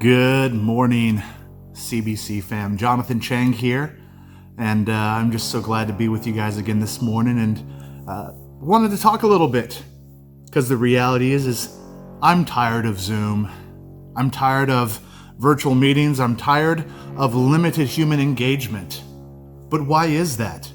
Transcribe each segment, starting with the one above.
Good morning, CBC fam. Jonathan Chang here, and I'm just so glad to be with you guys again this morning, and wanted to talk a little bit, because the reality is I'm tired of Zoom. I'm tired of virtual meetings. I'm tired of limited human engagement. But why is that?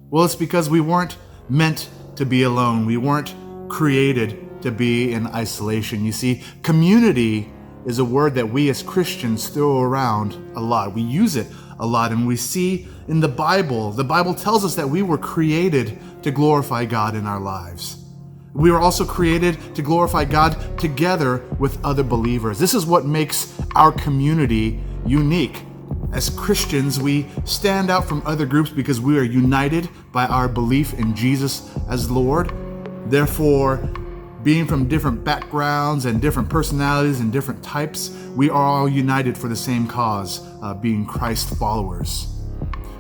Well, it's because we weren't meant to be alone. We weren't created to be in isolation. You see, community is a word that we as Christians throw around a lot. We use it a lot, and we see in the Bible tells us that we were created to glorify God in our lives. We were also created to glorify God together with other believers. This is what makes our community unique. As Christians, we stand out from other groups because we are united by our belief in Jesus as Lord. Therefore, being from different backgrounds and different personalities and different types, we are all united for the same cause, being Christ followers.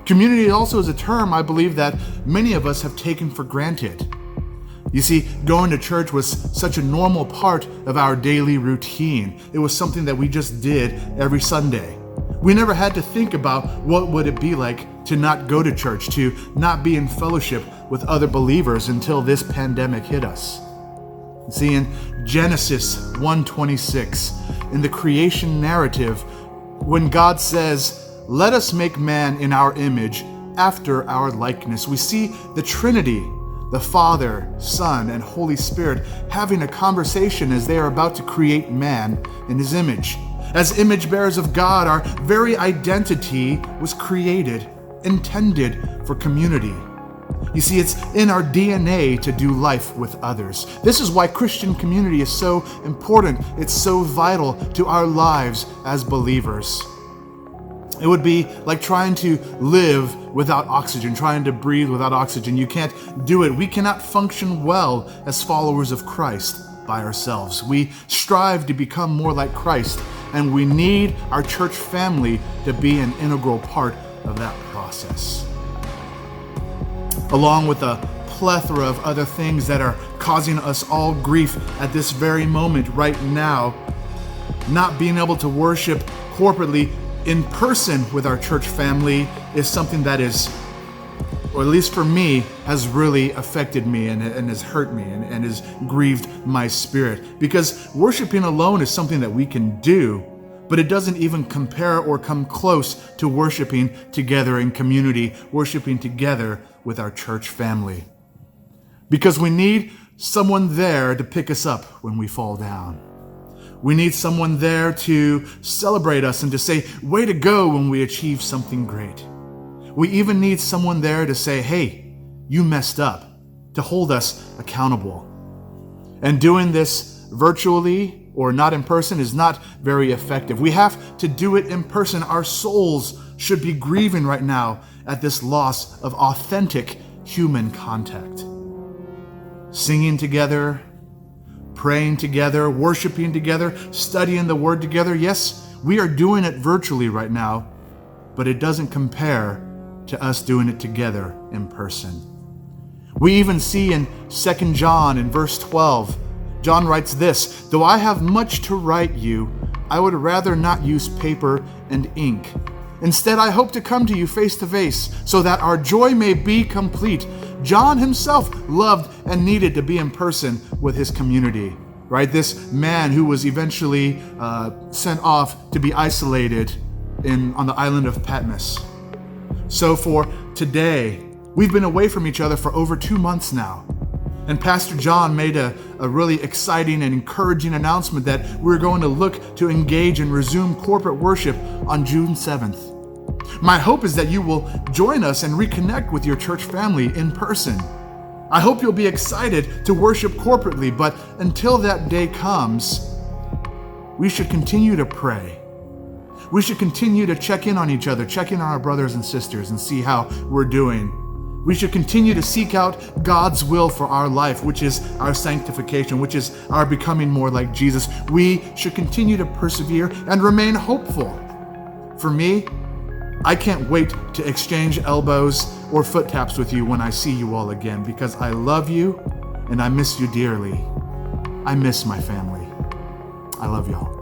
Community also is a term I believe that many of us have taken for granted. You see, going to church was such a normal part of our daily routine. It was something that we just did every Sunday. We never had to think about what would it be like to not go to church, to not be in fellowship with other believers until this pandemic hit us. See, in Genesis 1:26, in the creation narrative, when God says, "Let us make man in our image, after our likeness," we see the Trinity, the Father, Son, and Holy Spirit having a conversation as they are about to create man in his image. As image bearers of God, our very identity was created, intended for community. You see, it's in our DNA to do life with others. This is why Christian community is so important. It's so vital to our lives as believers. It would be like trying to live without oxygen, trying to breathe without oxygen. You can't do it. We cannot function well as followers of Christ by ourselves. We strive to become more like Christ, and we need our church family to be an integral part of that process. Along with a plethora of other things that are causing us all grief at this very moment right now, not being able to worship corporately in person with our church family is something that is, or at least for me, has really affected me and has hurt me and has grieved my spirit. Because worshiping alone is something that we can do, but it doesn't even compare or come close to worshiping together in community, worshiping together with our church family. Because we need someone there to pick us up when we fall down. We need someone there to celebrate us and to say, "Way to go," when we achieve something great. We even need someone there to say, "Hey, you messed up," to hold us accountable. And doing this virtually or not in person is not very effective. We have to do it in person. Our souls should be grieving right now at this loss of authentic human contact. Singing together, praying together, worshiping together, studying the Word together. Yes, we are doing it virtually right now, but it doesn't compare to us doing it together in person. We even see in 2 John in verse 12, John writes this, "Though I have much to write you, I would rather not use paper and ink. Instead, I hope to come to you face to face, so that our joy may be complete." John himself loved and needed to be in person with his community, right? This man who was eventually sent off to be isolated on the island of Patmos. So for today, we've been away from each other for over 2 months now. And Pastor John made a really exciting and encouraging announcement that we're going to look to engage and resume corporate worship on June 7th. My hope is that you will join us and reconnect with your church family in person. I hope you'll be excited to worship corporately, but until that day comes, we should continue to pray. We should continue to check in on each other, check in on our brothers and sisters and see how we're doing. We should continue to seek out God's will for our life, which is our sanctification, which is our becoming more like Jesus. We should continue to persevere and remain hopeful. For me, I can't wait to exchange elbows or foot taps with you when I see you all again, because I love you and I miss you dearly. I miss my family. I love y'all.